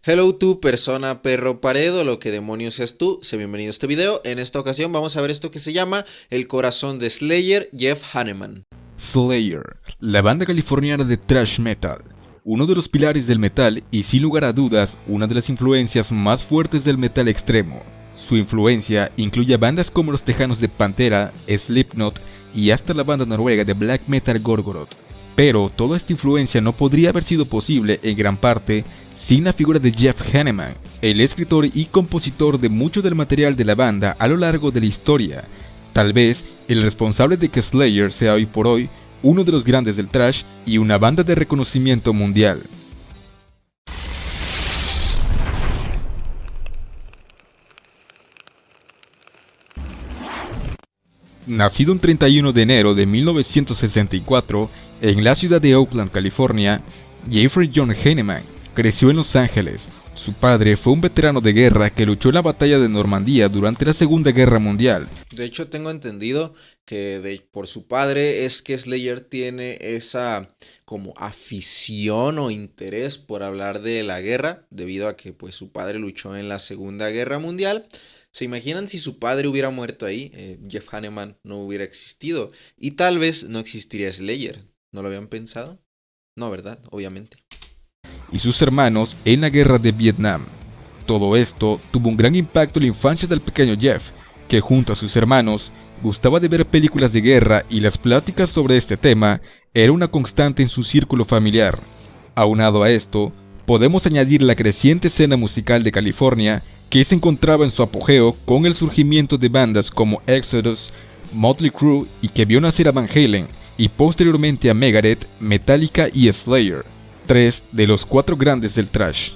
Hello tú, persona, perro, pared o lo que demonios seas tú, sé bienvenido a este video. En esta ocasión vamos a ver esto que se llama El corazón de Slayer, Jeff Hanneman. Slayer, la banda californiana de thrash metal, uno de los pilares del metal y sin lugar a dudas una de las influencias más fuertes del metal extremo. Su influencia incluye a bandas como los tejanos de Pantera, Slipknot y hasta la banda noruega de black metal Gorgoroth. Pero toda esta influencia no podría haber sido posible en gran parte sin la figura de Jeff Hanneman, el escritor y compositor de mucho del material de la banda a lo largo de la historia, tal vez el responsable de que Slayer sea hoy por hoy uno de los grandes del thrash y una banda de reconocimiento mundial. Nacido un 31 de enero de 1964 en la ciudad de Oakland, California, Jeffrey John Hanneman creció en Los Ángeles. Su padre fue un veterano de guerra que luchó en la batalla de Normandía durante la Segunda Guerra Mundial. De hecho, tengo entendido que por su padre es que Slayer tiene esa como afición o interés por hablar de la guerra, debido a que pues su padre luchó en la Segunda Guerra Mundial. ¿Se imaginan si su padre hubiera muerto ahí? Jeff Hanneman no hubiera existido y tal vez no existiría Slayer. ¿No lo habían pensado? No, ¿verdad? Obviamente. Y sus hermanos en la guerra de Vietnam. Todo esto tuvo un gran impacto en la infancia del pequeño Jeff, que junto a sus hermanos gustaba de ver películas de guerra y las pláticas sobre este tema era una constante en su círculo familiar. Aunado a esto, podemos añadir la creciente escena musical de California que se encontraba en su apogeo con el surgimiento de bandas como Exodus, Motley Crue y que vio nacer a Van Halen y posteriormente a Megadeth, Metallica y Slayer, tres de los cuatro grandes del thrash.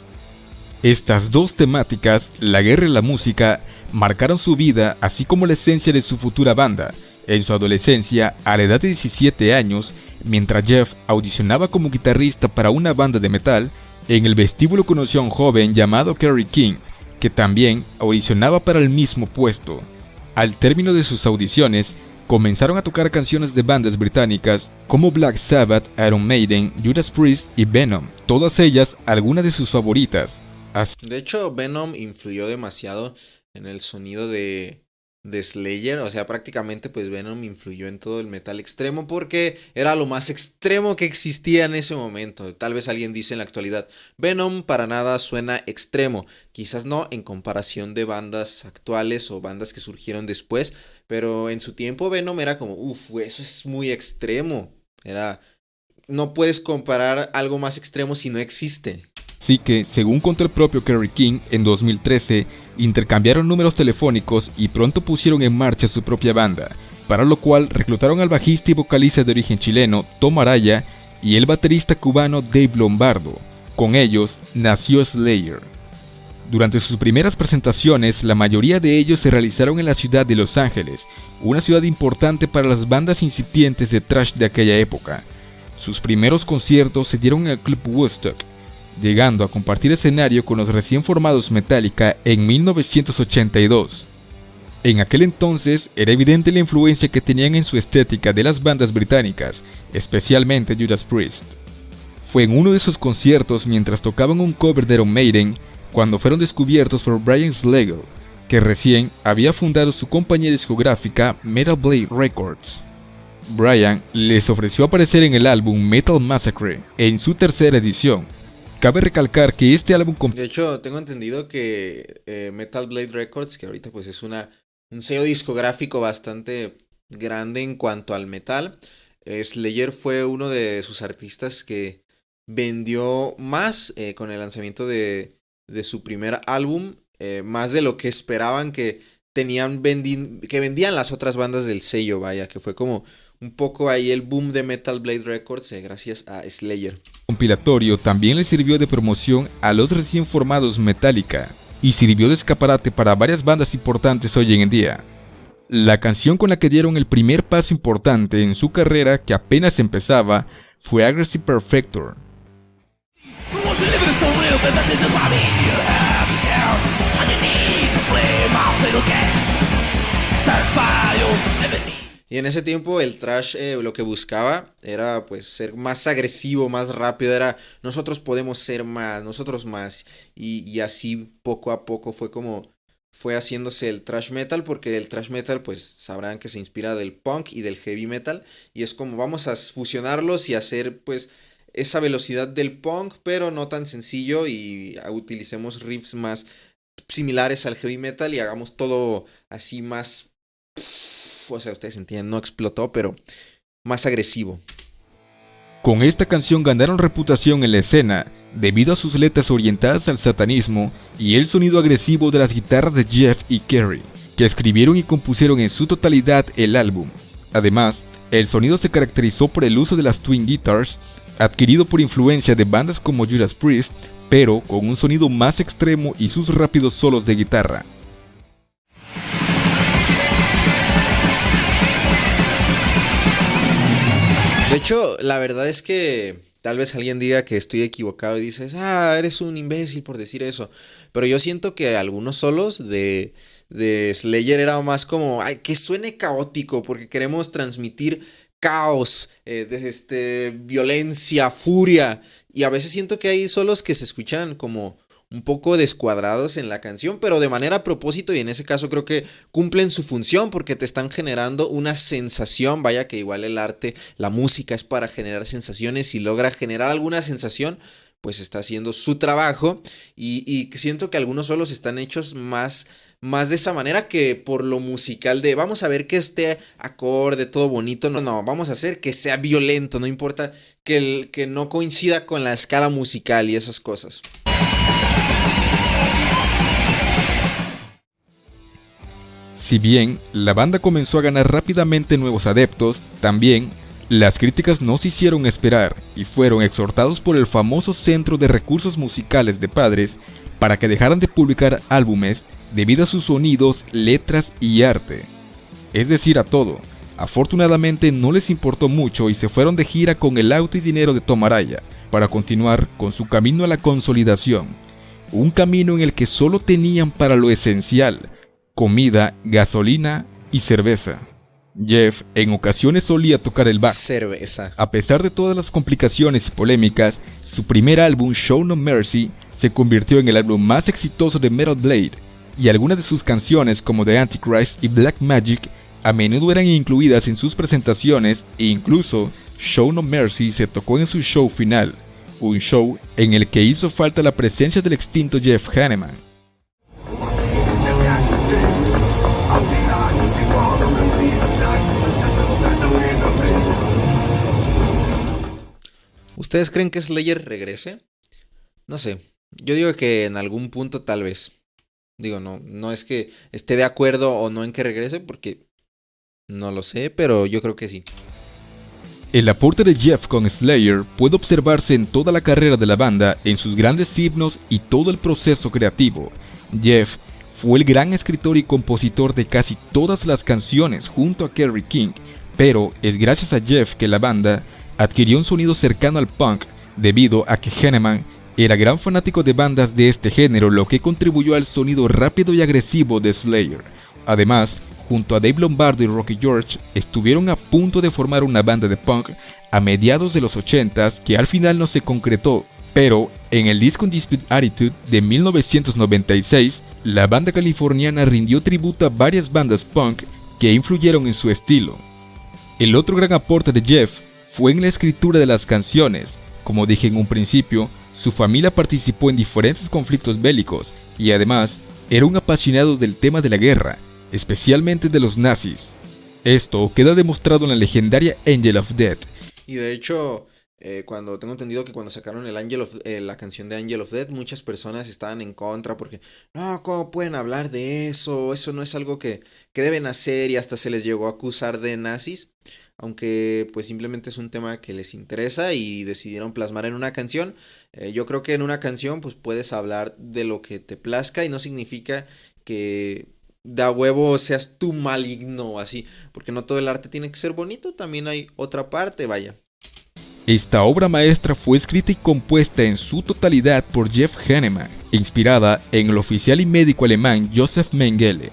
Estas dos temáticas, la guerra y la música, marcaron su vida así como la esencia de su futura banda. En su adolescencia, a la edad de 17 años, mientras Jeff audicionaba como guitarrista para una banda de metal, en el vestíbulo conoció a un joven llamado Kerry King, que también audicionaba para el mismo puesto. Al término de sus audiciones, comenzaron a tocar canciones de bandas británicas como Black Sabbath, Iron Maiden, Judas Priest y Venom, todas ellas algunas de sus favoritas. De hecho, Venom influyó demasiado en el sonido de Slayer, o sea, prácticamente pues Venom influyó en todo el metal extremo porque era lo más extremo que existía en ese momento. Tal vez alguien dice en la actualidad, Venom para nada suena extremo, quizás no en comparación de bandas actuales o bandas que surgieron después, pero en su tiempo Venom era como, eso es muy extremo, no puedes comparar algo más extremo si no existe. Así que, según contó el propio Kerry King, en 2013, intercambiaron números telefónicos y pronto pusieron en marcha su propia banda, para lo cual reclutaron al bajista y vocalista de origen chileno, Tom Araya, y el baterista cubano Dave Lombardo. Con ellos, nació Slayer. Durante sus primeras presentaciones, la mayoría de ellos se realizaron en la ciudad de Los Ángeles, una ciudad importante para las bandas incipientes de thrash de aquella época. Sus primeros conciertos se dieron en el Club Woodstock, llegando a compartir escenario con los recién formados Metallica en 1982. En aquel entonces era evidente la influencia que tenían en su estética de las bandas británicas, especialmente Judas Priest. Fue en uno de esos conciertos mientras tocaban un cover de Iron Maiden cuando fueron descubiertos por Brian Slagel, que recién había fundado su compañía discográfica Metal Blade Records. Brian les ofreció aparecer en el álbum Metal Massacre en su tercera edición. Cabe recalcar que este álbum... De hecho, tengo entendido que Metal Blade Records, que ahorita pues es un sello discográfico bastante grande en cuanto al metal, Slayer fue uno de sus artistas que vendió más con el lanzamiento de su primer álbum, más de lo que esperaban que vendían las otras bandas del sello, vaya, que fue como un poco ahí el boom de Metal Blade Records gracias a Slayer. Compilatorio también le sirvió de promoción a los recién formados Metallica y sirvió de escaparate para varias bandas importantes hoy en día. La canción con la que dieron el primer paso importante en su carrera, que apenas empezaba, fue Aggressive Perfector. Y en ese tiempo el thrash lo que buscaba era pues ser más agresivo, más rápido, era nosotros podemos ser más, nosotros más. Y así poco a poco fue como fue haciéndose el thrash metal, porque el thrash metal pues sabrán que se inspira del punk y del heavy metal. Y es como vamos a fusionarlos y hacer pues esa velocidad del punk, pero no tan sencillo y utilicemos riffs más similares al heavy metal y hagamos todo así más, o sea, ustedes entienden, no explotó, pero más agresivo. Con esta canción ganaron reputación en la escena debido a sus letras orientadas al satanismo y el sonido agresivo de las guitarras de Jeff y Kerry, que escribieron y compusieron en su totalidad el álbum. Además, el sonido se caracterizó por el uso de las twin guitars, adquirido por influencia de bandas como Judas Priest, pero con un sonido más extremo y sus rápidos solos de guitarra. De hecho, la verdad es que tal vez alguien diga que estoy equivocado y dices, eres un imbécil por decir eso. Pero yo siento que algunos solos de Slayer era más como, que suene caótico, porque queremos transmitir caos, violencia, furia. Y a veces siento que hay solos que se escuchan como un poco descuadrados en la canción, pero de manera a propósito, y en ese caso creo que cumplen su función porque te están generando una sensación. Vaya que igual el arte, la música es para generar sensaciones. Si logra generar alguna sensación, pues está haciendo su trabajo, y siento que algunos solos están hechos más de esa manera que por lo musical de vamos a ver que esté acorde, todo bonito, no, vamos a hacer que sea violento, no importa que no coincida con la escala musical y esas cosas. Si bien la banda comenzó a ganar rápidamente nuevos adeptos, también las críticas no se hicieron esperar y fueron exhortados por el famoso Centro de Recursos Musicales de Padres para que dejaran de publicar álbumes debido a sus sonidos, letras y arte. Es decir, a todo. Afortunadamente no les importó mucho y se fueron de gira con el auto y dinero de Tom Araya para continuar con su camino a la consolidación. Un camino en el que solo tenían para lo esencial: comida, gasolina y cerveza. Jeff en ocasiones solía tocar el bajo. Cerveza. A pesar de todas las complicaciones y polémicas, su primer álbum, Show No Mercy, se convirtió en el álbum más exitoso de Metal Blade, y algunas de sus canciones como The Antichrist y Black Magic a menudo eran incluidas en sus presentaciones, e incluso Show No Mercy se tocó en su show final, un show en el que hizo falta la presencia del extinto Jeff Hanneman. ¿Ustedes creen que Slayer regrese? No sé, yo digo que en algún punto tal vez. Digo, no es que esté de acuerdo o no en que regrese, porque no lo sé, pero yo creo que sí. El aporte de Jeff con Slayer puede observarse en toda la carrera de la banda, en sus grandes himnos y todo el proceso creativo. Jeff fue el gran escritor y compositor de casi todas las canciones junto a Kerry King, pero es gracias a Jeff que la banda adquirió un sonido cercano al punk, debido a que Hanneman era gran fanático de bandas de este género, lo que contribuyó al sonido rápido y agresivo de Slayer. Además, junto a Dave Lombardo y Rocky George, estuvieron a punto de formar una banda de punk a mediados de los 80s que al final no se concretó, pero en el disco Undisputed Attitude de 1996, la banda californiana rindió tributo a varias bandas punk que influyeron en su estilo. El otro gran aporte de Jeff fue en la escritura de las canciones. Como dije en un principio, su familia participó en diferentes conflictos bélicos y además era un apasionado del tema de la guerra, especialmente de los nazis. Esto queda demostrado en la legendaria Angel of Death. Y de hecho, cuando tengo entendido que cuando sacaron la canción de Angel of Death, muchas personas estaban en contra porque no, ¿cómo pueden hablar de eso? Eso no es algo que deben hacer, y hasta se les llegó a acusar de nazis, aunque pues simplemente es un tema que les interesa y decidieron plasmar en una canción. Yo creo que en una canción pues puedes hablar de lo que te plazca y no significa que de a huevo seas tú maligno o así, porque no todo el arte tiene que ser bonito, también hay otra parte, vaya. Esta obra maestra fue escrita y compuesta en su totalidad por Jeff Hanneman, inspirada en el oficial y médico alemán Josef Mengele.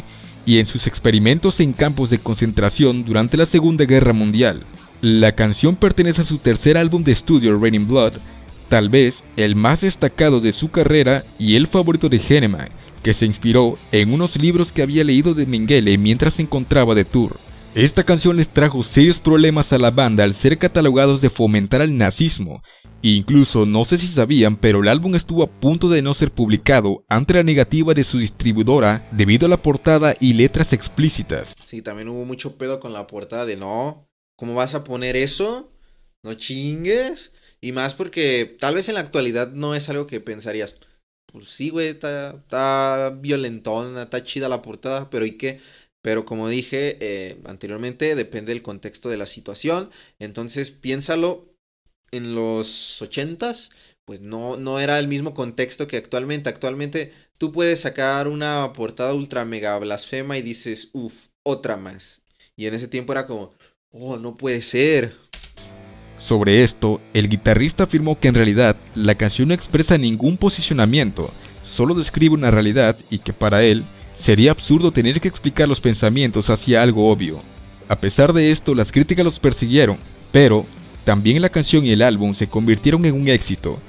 y en sus experimentos en campos de concentración durante la Segunda Guerra Mundial. La canción pertenece a su tercer álbum de estudio, Raining Blood, tal vez el más destacado de su carrera y el favorito de Heinemann, que se inspiró en unos libros que había leído de Mengele mientras se encontraba de tour. Esta canción les trajo serios problemas a la banda al ser catalogados de fomentar al nazismo. Incluso, no sé si sabían, pero el álbum estuvo a punto de no ser publicado ante la negativa de su distribuidora debido a la portada y letras explícitas. Sí, también hubo mucho pedo con la portada de no, ¿cómo vas a poner eso? No chingues. Y más porque tal vez en la actualidad no es algo que pensarías. Pues sí, güey, está violentona, está chida la portada, pero ¿y qué? Pero como dije anteriormente, depende del contexto de la situación. Entonces piénsalo, en los 80s, pues no era el mismo contexto que actualmente. Actualmente tú puedes sacar una portada ultra mega blasfema y dices, uff, otra más. Y en ese tiempo era como, oh, no puede ser. Sobre esto, el guitarrista afirmó que en realidad la canción no expresa ningún posicionamiento, solo describe una realidad y que para él sería absurdo tener que explicar los pensamientos hacia algo obvio. A pesar de esto, las críticas los persiguieron, pero también la canción y el álbum se convirtieron en un éxito.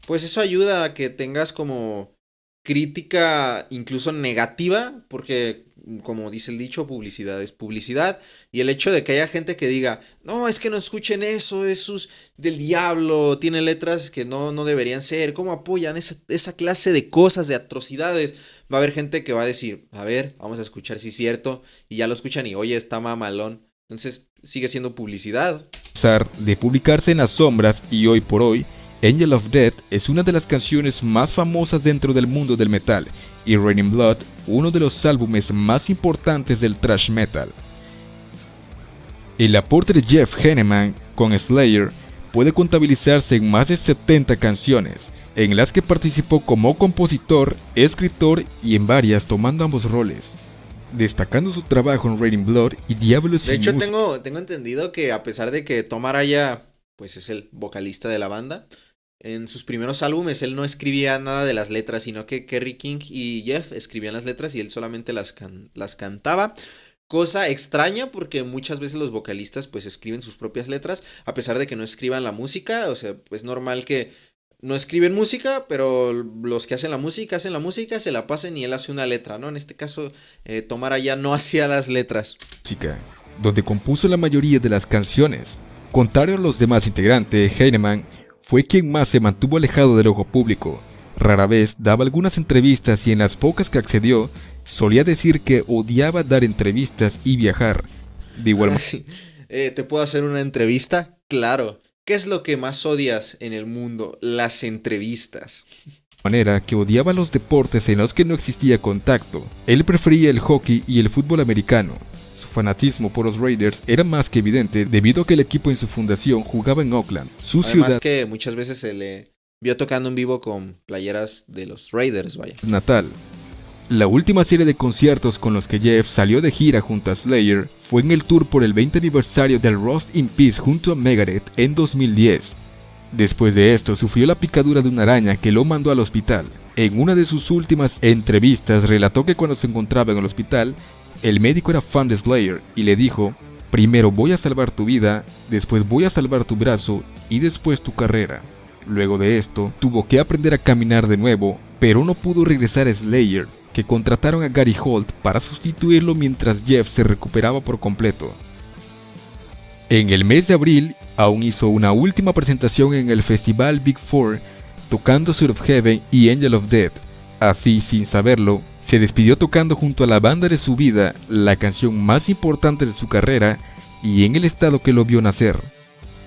Pues eso ayuda a que tengas como crítica incluso negativa, porque como dice el dicho, publicidad es publicidad, y el hecho de que haya gente que diga, no, es que no escuchen eso es del diablo, tiene letras que no deberían ser, ¿cómo apoyan esa clase de cosas, de atrocidades? Va a haber gente que va a decir, a ver, vamos a escuchar si es cierto, y ya lo escuchan y oye, está mamalón, entonces sigue siendo publicidad. De publicarse en las sombras y hoy por hoy, Angel of Death es una de las canciones más famosas dentro del mundo del metal y Raining Blood uno de los álbumes más importantes del thrash metal. El aporte de Jeff Heinemann con Slayer puede contabilizarse en más de 70 canciones, en las que participó como compositor, escritor y en varias tomando ambos roles, destacando su trabajo en Raining Blood y Diablos. De hecho, tengo entendido que a pesar de que Tom Araya pues es el vocalista de la banda, en sus primeros álbumes él no escribía nada de las letras, sino que Kerry King y Jeff escribían las letras y él solamente las cantaba. Cosa extraña porque muchas veces los vocalistas pues escriben sus propias letras, a pesar de que no escriban la música. O sea, es normal que no escriben música, pero los que hacen la música, se la pasen y él hace una letra, ¿no? En este caso, Tom Araya no hacía las letras. Donde compuso la mayoría de las canciones. Contrario a los demás integrantes, Heinemann fue quien más se mantuvo alejado del ojo público. Rara vez daba algunas entrevistas y en las pocas que accedió, solía decir que odiaba dar entrevistas y viajar. De igual manera, ¿te puedo hacer una entrevista? Claro. ¿Qué es lo que más odias en el mundo? Las entrevistas. Manera que odiaba los deportes en los que no existía contacto. Él prefería el hockey y el fútbol americano. Su fanatismo por los Raiders era más que evidente debido a que el equipo en su fundación jugaba en Oakland, su Además ciudad que muchas veces se le vio tocando en vivo con playeras de los Raiders, vaya. natal. La última serie de conciertos con los que Jeff salió de gira junto a Slayer fue en el tour por el 20 aniversario del Rust in Peace junto a Megadeth en 2010. Después de esto sufrió la picadura de una araña que lo mandó al hospital. En una de sus últimas entrevistas relató que cuando se encontraba en el hospital, el médico era fan de Slayer y le dijo, primero voy a salvar tu vida, después voy a salvar tu brazo y después tu carrera. Luego de esto, tuvo que aprender a caminar de nuevo, pero no pudo regresar a Slayer, que contrataron a Gary Holt para sustituirlo mientras Jeff se recuperaba por completo. En el mes de abril, aún hizo una última presentación en el festival Big Four, tocando Sword of Heaven y Angel of Death. Así, sin saberlo, se despidió tocando junto a la banda de su vida, la canción más importante de su carrera y en el estado que lo vio nacer.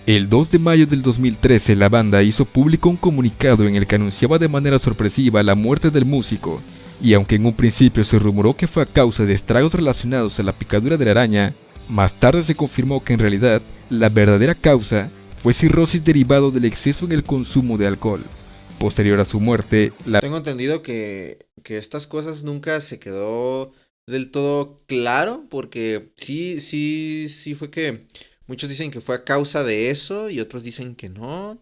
El 2 de mayo del 2013, la banda hizo público un comunicado en el que anunciaba de manera sorpresiva la muerte del músico, y aunque en un principio se rumoró que fue a causa de estragos relacionados a la picadura de la araña, más tarde se confirmó que en realidad la verdadera causa fue cirrosis derivado del exceso en el consumo de alcohol. Posterior a su muerte, Tengo entendido que estas cosas nunca se quedó del todo claro, porque sí fue que muchos dicen que fue a causa de eso y otros dicen que no.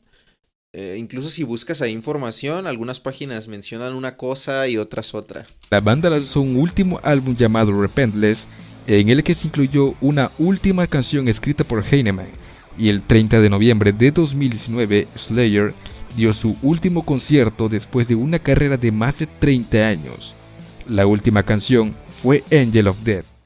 Incluso si buscas ahí información, algunas páginas mencionan una cosa y otras otra. La banda lanzó un último álbum llamado Repentless, en el que se incluyó una última canción escrita por Heinemann, y el 30 de noviembre de 2019 Slayer dio su último concierto después de una carrera de más de 30 años. La última canción fue Angel of Death.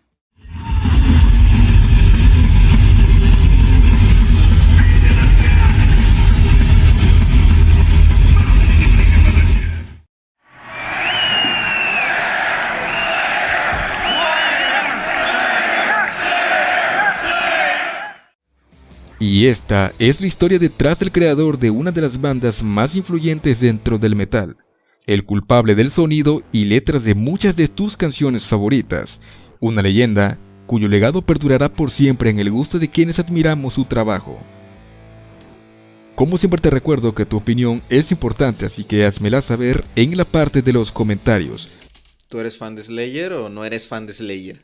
Y esta es la historia detrás del creador de una de las bandas más influyentes dentro del metal, el culpable del sonido y letras de muchas de tus canciones favoritas, una leyenda cuyo legado perdurará por siempre en el gusto de quienes admiramos su trabajo. Como siempre te recuerdo que tu opinión es importante, así que házmela saber en la parte de los comentarios. ¿Tú eres fan de Slayer o no eres fan de Slayer?